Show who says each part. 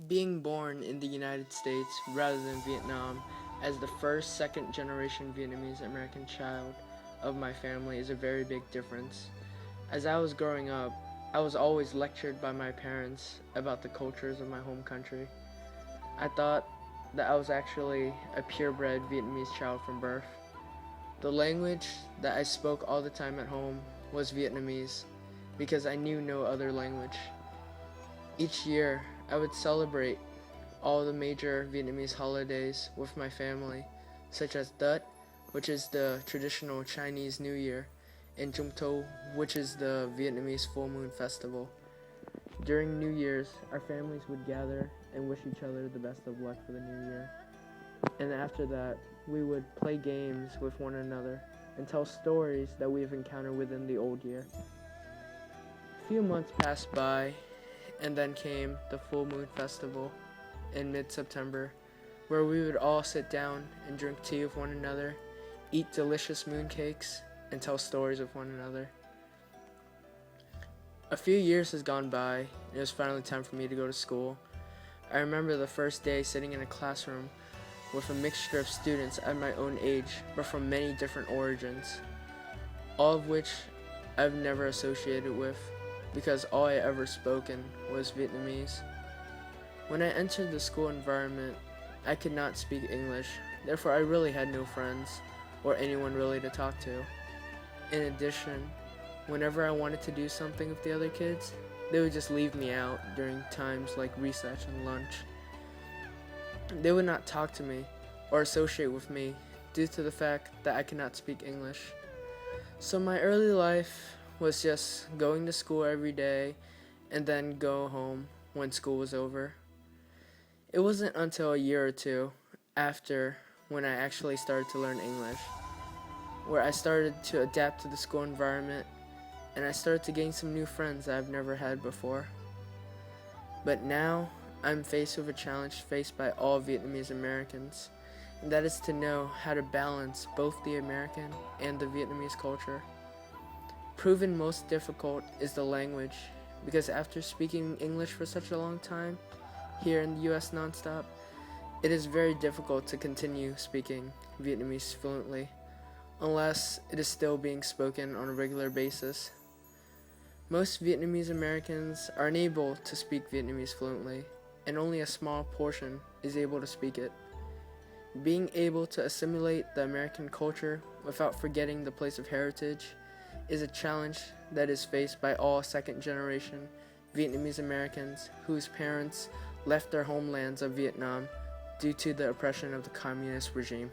Speaker 1: Being born in the United States rather than Vietnam as the first second generation Vietnamese American child of my family is a very big difference. As I was growing up, I was always lectured by my parents about the cultures of my home country. I thought that I was actually a purebred Vietnamese child from birth. The language that I spoke all the time at home was Vietnamese because I knew no other language. Each year, I would celebrate all the major Vietnamese holidays with my family, such as Tet, which is the traditional Chinese New Year, and Trung Thu, which is the Vietnamese full moon festival. During New Year's, our families would gather and wish each other the best of luck for the new year. And after that, we would play games with one another and tell stories that we have encountered within the old year. A few months passed by, and then came the full moon festival in mid-September, where we would all sit down and drink tea with one another, eat delicious mooncakes, and tell stories with one another. A few years has gone by, and it was finally time for me to go to school. I remember the first day sitting in a classroom with a mixture of students at my own age, but from many different origins, all of which I've never associated with, because all I ever spoken was Vietnamese. When I entered the school environment, I could not speak English, therefore I really had no friends or anyone really to talk to. In addition, whenever I wanted to do something with the other kids, they would just leave me out during times like recess and lunch. They would not talk to me or associate with me due to the fact that I could not speak English. So my early life was just going to school every day and then go home when school was over. It wasn't until a year or two after when I actually started to learn English, where I started to adapt to the school environment and I started to gain some new friends that I've never had before. But now I'm faced with a challenge faced by all Vietnamese Americans, and that is to know how to balance both the American and the Vietnamese culture. Proven most difficult is the language, because after speaking English for such a long time, here in the US nonstop, it is very difficult to continue speaking Vietnamese fluently, unless it is still being spoken on a regular basis. Most Vietnamese Americans are unable to speak Vietnamese fluently, and only a small portion is able to speak it. Being able to assimilate the American culture without forgetting the place of heritage is a challenge that is faced by all second-generation Vietnamese Americans whose parents left their homelands of Vietnam due to the oppression of the communist regime.